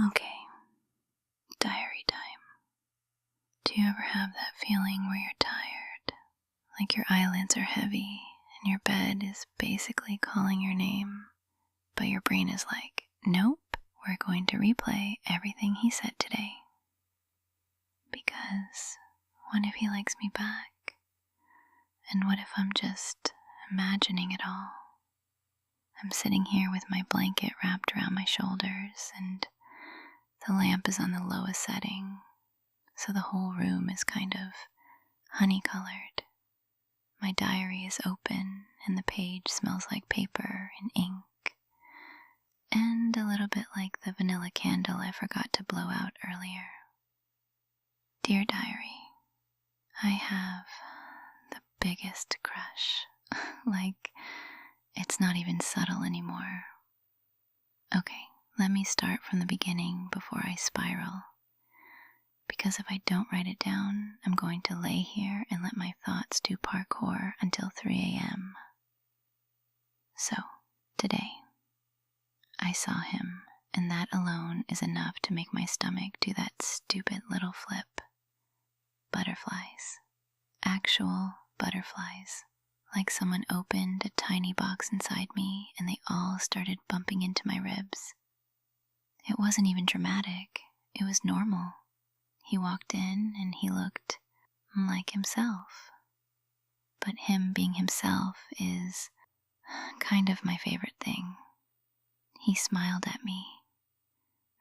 Okay, diary time. Do you ever have that feeling where you're tired, like your eyelids are heavy and your bed is basically calling your name, but your brain is like, nope, we're going to replay everything he said today. Because what if he likes me back? And what if I'm just imagining it all? I'm sitting here with my blanket wrapped around my shoulders and the lamp is on the lowest setting, so the whole room is kind of honey-colored. My diary is open and the page smells like paper and ink, and a little bit like the vanilla candle I forgot to blow out earlier. Dear diary, I have the biggest crush. Like, it's not even subtle anymore. Okay, let me start from the beginning before I spiral. Because if I don't write it down, I'm going to lay here and let my thoughts do parkour until 3 a.m. So, today, I saw him, and that alone is enough to make my stomach do that stupid little flip. Butterflies. Actual butterflies. Like someone opened a tiny box inside me and they all started bumping into my ribs. It wasn't even dramatic. It was normal. He walked in and he looked like himself. But him being himself is kind of my favorite thing. He smiled at me.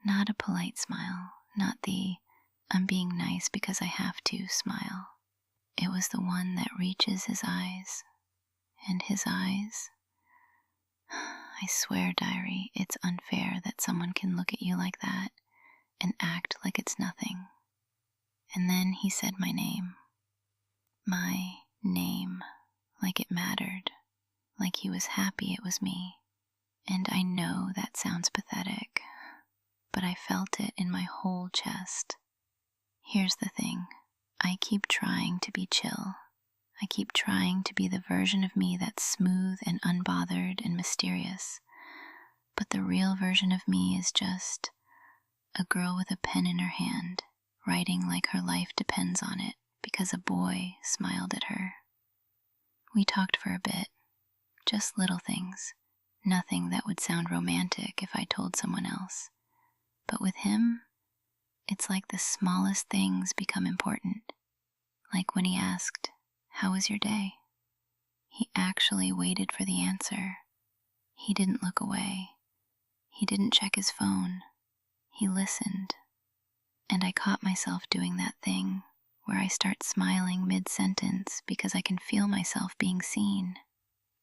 Not a polite smile, not the I'm being nice because I have to smile. It was the one that reaches his eyes. And his eyes, I swear, diary, it's unfair that someone can look at you like that and act like it's nothing. And then he said my name. My name, like it mattered, like he was happy it was me. And I know that sounds pathetic, but I felt it in my whole chest. Here's the thing, I keep trying to be chill. I keep trying to be the version of me that's smooth and unbothered and mysterious. But the real version of me is just a girl with a pen in her hand, writing like her life depends on it because a boy smiled at her. We talked for a bit, just little things, nothing that would sound romantic if I told someone else. But with him, it's like the smallest things become important. Like when he asked, "How was your day?" He actually waited for the answer. He didn't look away. He didn't check his phone. He listened. And I caught myself doing that thing where I start smiling mid-sentence because I can feel myself being seen.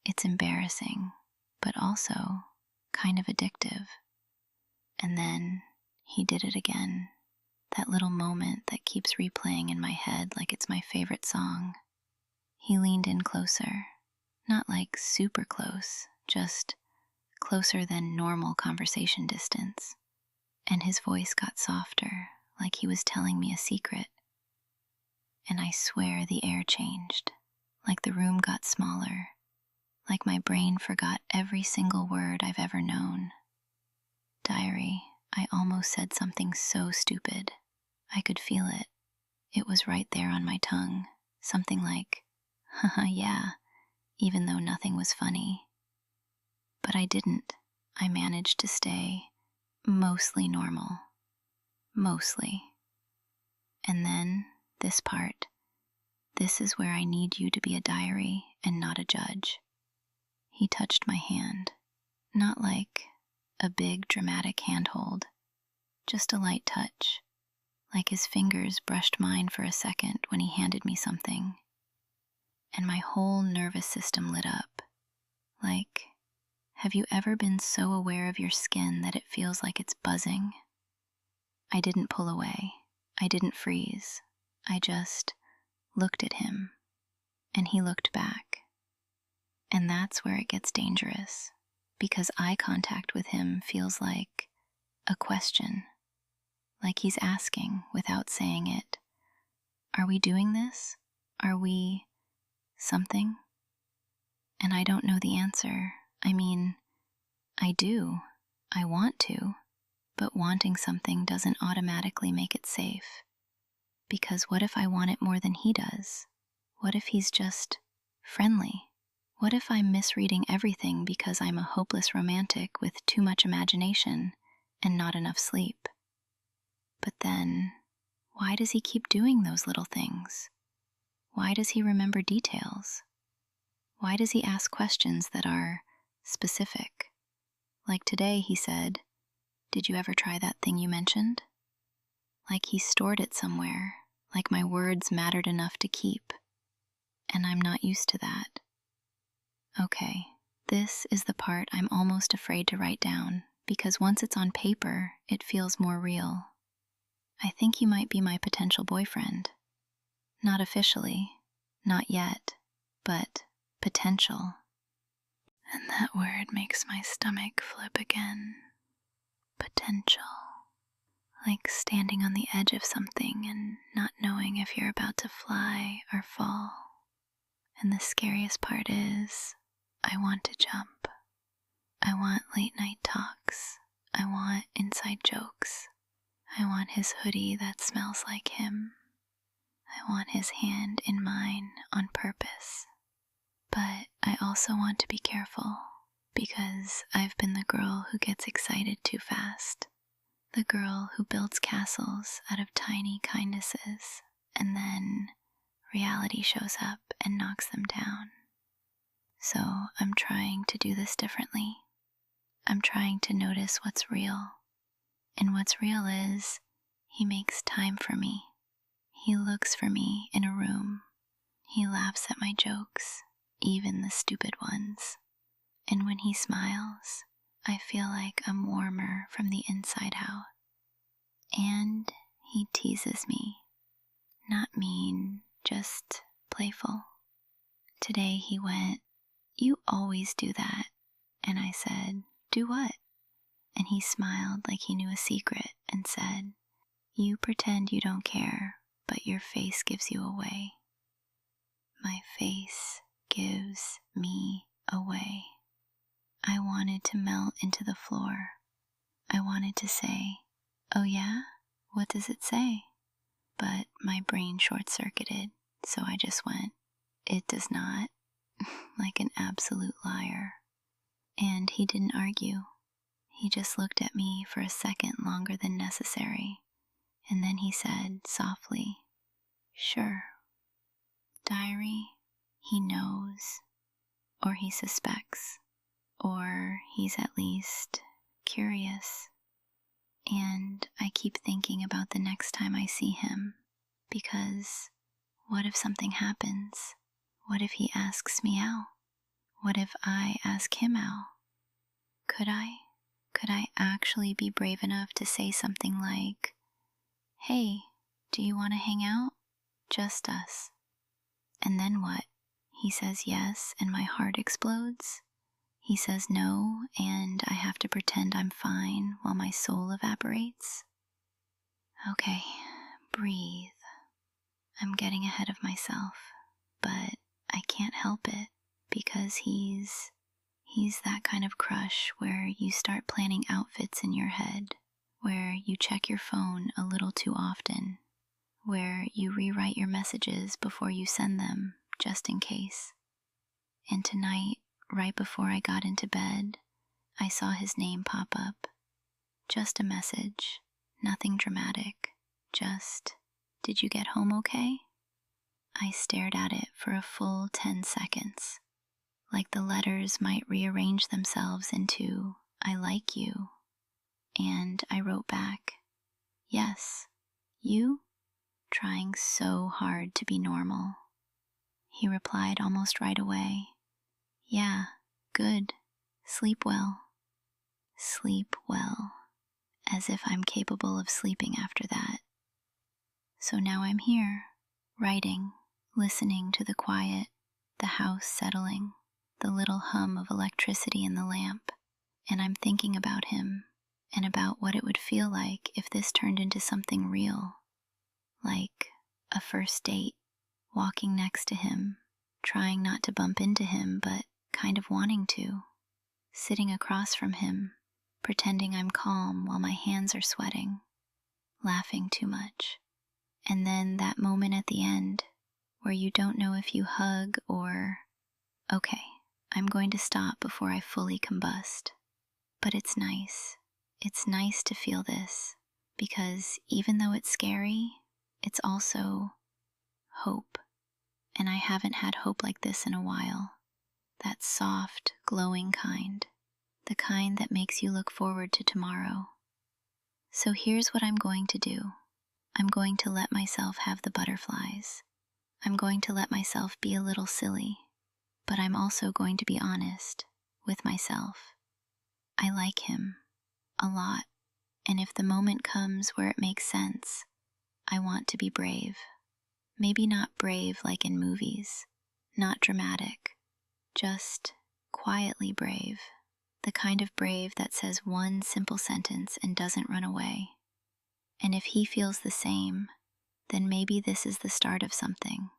It's embarrassing, but also kind of addictive. And then he did it again. That little moment that keeps replaying in my head like it's my favorite song. He leaned in closer, not like super close, just closer than normal conversation distance. And his voice got softer, like he was telling me a secret. And I swear the air changed, like the room got smaller, like my brain forgot every single word I've ever known. Diary, I almost said something so stupid. I could feel it. It was right there on my tongue, something like, haha, yeah, even though nothing was funny. But I didn't. I managed to stay mostly normal. Mostly. And then, this part. This is where I need you to be a diary and not a judge. He touched my hand. Not like a big dramatic handhold. Just a light touch. Like his fingers brushed mine for a second when he handed me something. And my whole nervous system lit up. Like, have you ever been so aware of your skin that it feels like it's buzzing? I didn't pull away. I didn't freeze. I just looked at him, and he looked back. And that's where it gets dangerous, because eye contact with him feels like a question. Like he's asking without saying it. Are we doing this? Are we something? And I don't know the answer. I mean, I do. I want to. but wanting something doesn't automatically make it safe. Because what if I want it more than he does? What if he's just friendly? What if I'm misreading everything because I'm a hopeless romantic with too much imagination and not enough sleep? But then, why does he keep doing those little things? Why does he remember details? Why does he ask questions that are specific? Like today he said, "Did you ever try that thing you mentioned?" Like he stored it somewhere, like my words mattered enough to keep. And I'm not used to that. Okay, this is the part I'm almost afraid to write down, because once it's on paper, it feels more real. I think he might be my potential boyfriend. Not officially, not yet, but potential. And that word makes my stomach flip again. Potential. Like standing on the edge of something and not knowing if you're about to fly or fall. And the scariest part is, I want to jump. I want late night talks. I want inside jokes. I want his hoodie that smells like him. I want his hand in mine on purpose. But I also want to be careful, because I've been the girl who gets excited too fast. The girl who builds castles out of tiny kindnesses, and then reality shows up and knocks them down. So I'm trying to do this differently. I'm trying to notice what's real. And what's real is, he makes time for me. He looks for me in a room. He laughs at my jokes, even the stupid ones. And when he smiles, I feel like I'm warmer from the inside out. And he teases me. Not mean, just playful. Today he went, "You always do that." And I said, "Do what?" And he smiled like he knew a secret and said, "You pretend you don't care, but your face gives you away." My face gives me away. I wanted to melt into the floor. I wanted to say, "Oh yeah? What does it say?" But my brain short-circuited, so I just went, "It does not," like an absolute liar. And he didn't argue. He just looked at me for a second longer than necessary, and then he said softly, "Sure." Diary, he knows, or he suspects, or he's at least curious. And I keep thinking about the next time I see him, because what if something happens? What if he asks me out? What if I ask him out? Could I actually be brave enough to say something like, "Hey, do you want to hang out? Just us." And then what? He says yes and my heart explodes? He says no and I have to pretend I'm fine while my soul evaporates? Okay, breathe. I'm getting ahead of myself, but I can't help it because he's that kind of crush where you start planning outfits in your head, where you check your phone a little too often, where you rewrite your messages before you send them, just in case. And tonight, right before I got into bed, I saw his name pop up. Just a message, nothing dramatic, just, "Did you get home okay?" I stared at it for a full 10 seconds, like the letters might rearrange themselves into, "I like you." And I wrote back, "Yes, you?" Trying so hard to be normal. He replied almost right away, "Yeah, good. Sleep well." Sleep well, as if I'm capable of sleeping after that. So now I'm here, writing, listening to the quiet, the house settling, the little hum of electricity in the lamp, and I'm thinking about him and about what it would feel like if this turned into something real, like a first date, walking next to him, trying not to bump into him but kind of wanting to, sitting across from him, pretending I'm calm while my hands are sweating, laughing too much. And then that moment at the end where you don't know if you hug or, okay, I'm going to stop before I fully combust. But it's nice. It's nice to feel this because even though it's scary, it's also hope. And I haven't had hope like this in a while. That soft, glowing kind. The kind that makes you look forward to tomorrow. So here's what I'm going to do. I'm going to let myself have the butterflies. I'm going to let myself be a little silly, but I'm also going to be honest with myself. I like him a lot, and if the moment comes where it makes sense, I want to be brave. Maybe not brave like in movies, not dramatic, just quietly brave. The kind of brave that says one simple sentence and doesn't run away. And if he feels the same, then maybe this is the start of something.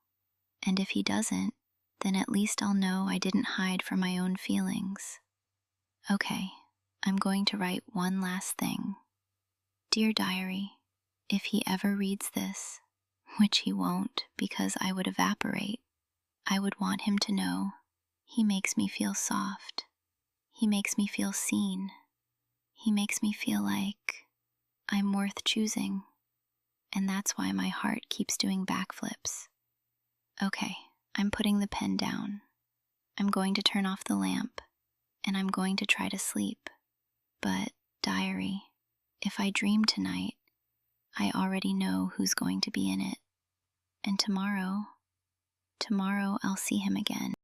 And if he doesn't, then at least I'll know I didn't hide from my own feelings. Okay, I'm going to write one last thing. Dear Diary, if he ever reads this, which he won't because I would evaporate, I would want him to know he makes me feel soft. He makes me feel seen. He makes me feel like I'm worth choosing. And that's why my heart keeps doing backflips. Okay, I'm putting the pen down. I'm going to turn off the lamp, and I'm going to try to sleep. But, diary, if I dream tonight, I already know who's going to be in it. And tomorrow I'll see him again.